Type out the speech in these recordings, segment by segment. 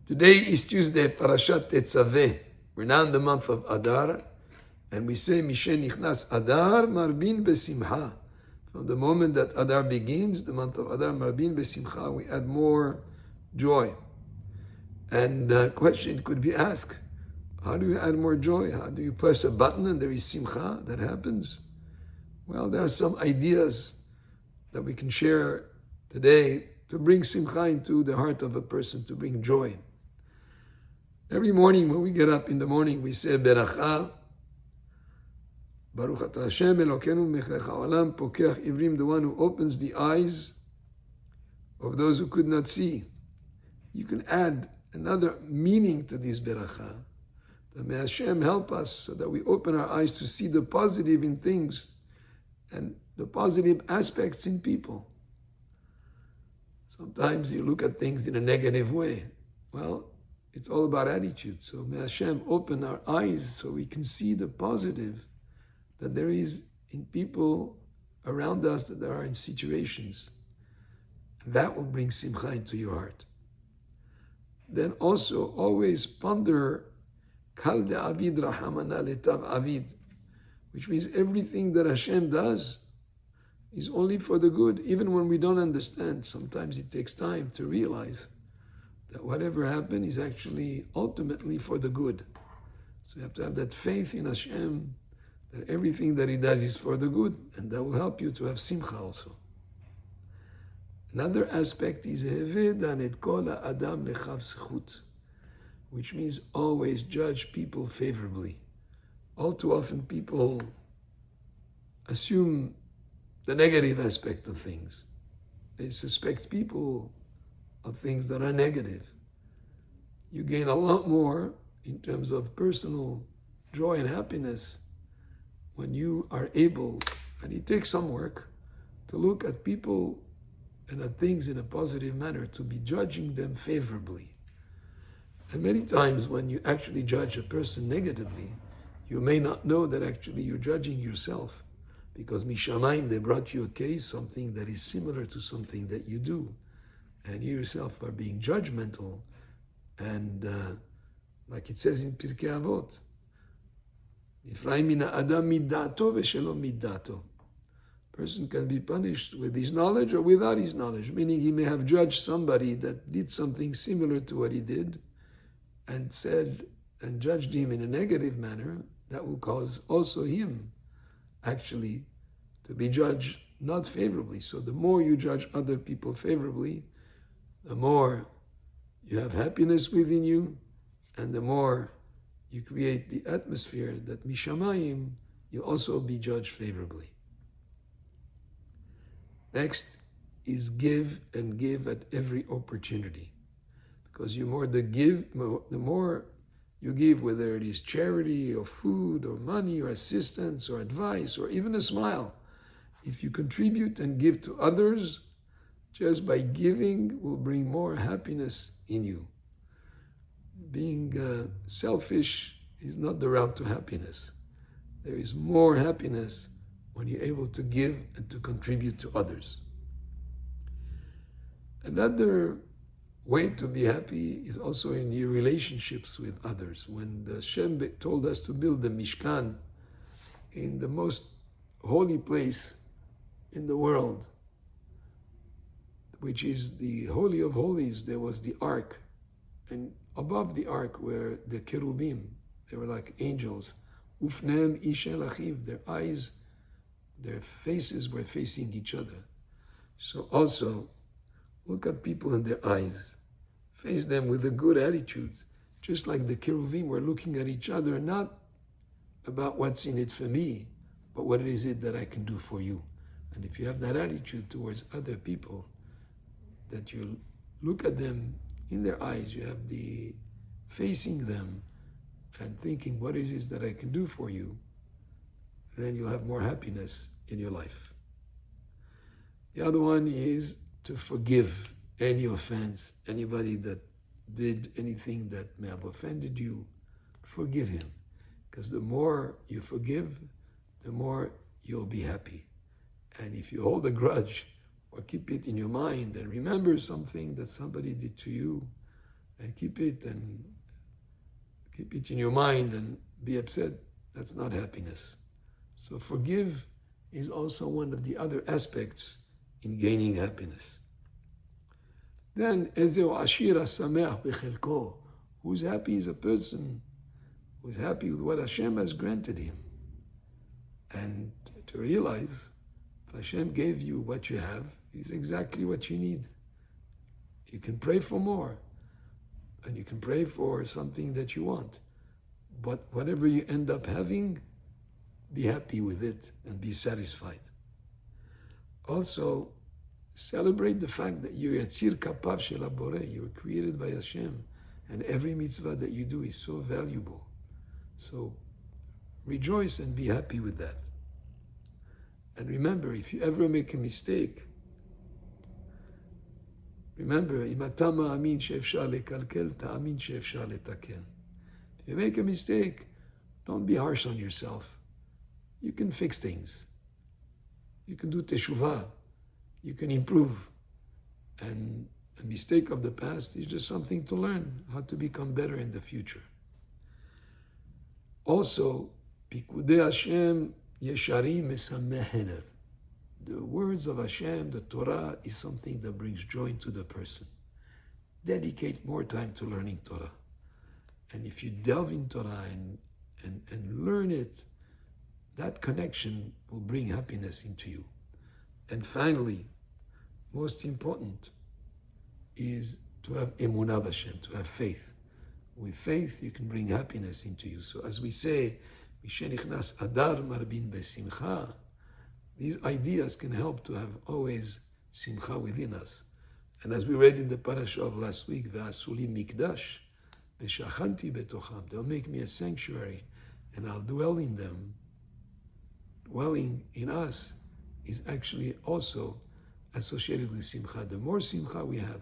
Today is Tuesday, Parashat Tetzaveh. We're now in the month of Adar, and we say, Mishen Nichnas Adar Marbin Besimcha. From the moment that Adar begins, the month of Adar Marbin Besimcha, we add more joy. And the question could be asked, how do you add more joy? How do you press a button and there is Simcha that happens? Well, there are some ideas that we can share today to bring Simcha into the heart of a person, to bring joy. Every morning when we get up in the morning, we say, Beracha, Baruch Atah Hashem Elokeinu Melech Haolam Pokeach Ivrim, the one who opens the eyes of those who could not see. You can add another meaning to this Beracha. That may Hashem help us so that we open our eyes to see the positive in things and the positive aspects in people. Sometimes you look at things in a negative way. Well, it's all about attitude. So may Hashem open our eyes so we can see the positive that there is in people around us, that there are in situations. And that will bring Simcha into your heart. Then also always ponder Kal de'avid rahamana letav avid, which means everything that Hashem does is only for the good, even when we don't understand. Sometimes it takes time to realize that whatever happened is actually ultimately for the good. So you have to have that faith in Hashem, that everything that He does is for the good, and that will help you to have Simcha also. Another aspect is Heved et kol adam lechav zechut, which means always judge people favorably. All too often people assume the negative aspect of things. They suspect people of things that are negative. You gain a lot more in terms of personal joy and happiness when you are able, and it takes some work, to look at people and at things in a positive manner, to be judging them favorably. And many times when you actually judge a person negatively, you may not know that actually you're judging yourself, because Mishamayim, they brought you a case, something that is similar to something that you do. And you yourself are being judgmental. And like it says in Pirkei Avot, Nifra'im mina adam middato v'shelo middato. Person can be punished with his knowledge or without his knowledge, meaning he may have judged somebody that did something similar to what he did and said and judged him in a negative manner. That will cause also him actually to be judged not favorably. So the more you judge other people favorably, the more you have happiness within you, and the more you create the atmosphere that Mishamayim, you'll also be judged favorably. Next is give, and give at every opportunity. Because the more you give, whether it is charity or food or money or assistance or advice or even a smile, if you contribute and give to others, just by giving will bring more happiness in you. Being selfish is not the route to happiness. There is more happiness when you're able to give and to contribute to others. Another way to be happy is also in your relationships with others. When the Shem told us to build the Mishkan in the most holy place in the world, which is the Holy of Holies, there was the Ark. And above the Ark were the Cherubim. They were like angels. Ufnem ishel achiv. Their eyes, their faces were facing each other. So also, look at people in their eyes. Face them with a good attitude. Just like the Cherubim were looking at each other, not about what's in it for me, but what is it that I can do for you. And if you have that attitude towards other people, that you look at them in their eyes, you have the facing them and thinking, what is it that I can do for you? Then you'll have more happiness in your life. The other one is to forgive any offense, anybody that did anything that may have offended you, forgive him. Because the more you forgive, the more you'll be happy. And if you hold a grudge or keep it in your mind and remember something that somebody did to you, and keep it in your mind and be upset. That's not happiness. So forgive is also one of the other aspects in gaining happiness. Then, Ezeu Ashira Sameach Bechelko. Who's happy is a person who's happy with what Hashem has granted him. And to realize, if Hashem gave you what you have, is exactly what you need. You can pray for more, and you can pray for something that you want. But whatever you end up having, be happy with it and be satisfied. Also, celebrate the fact that you're Yatzir Kapav Shel HaBoreh. You were created by Hashem, and every mitzvah that you do is so valuable. So rejoice and be happy with that. And remember, if you ever make a mistake, remember, אם אתה מאמין שאפשר לקלקל, תאמין שאפשר לתקן. If you make a mistake, don't be harsh on yourself. You can fix things. You can do teshuvah. You can improve. And a mistake of the past is just something to learn how to become better in the future. Also, Pikudei Hashem Yesharim Mesameh. The words of Hashem, the Torah, is something that brings joy to the person. Dedicate more time to learning Torah. And if you delve in Torah and learn it, that connection will bring happiness into you. And finally, most important, is to have emunah b'Hashem, to have faith. With faith, you can bring happiness into you. So as we say, Mishenichnas Adar Marbin Besimcha, these ideas can help to have always simcha within us. And as we read in the parasha of last week, Ve'asuli mikdash, Ve'shachanti betocham, they'll make me a sanctuary, and I'll dwell in them. Dwelling in us is actually also associated with simcha. The more simcha we have,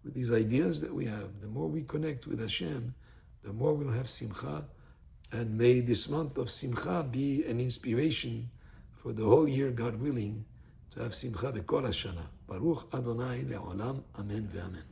with these ideas that we have, the more we connect with Hashem, the more we'll have simcha. And may this month of simcha be an inspiration for the whole year, God willing, to have simcha b'kol hashana. Baruch Adonai le'olam, amen ve'amen.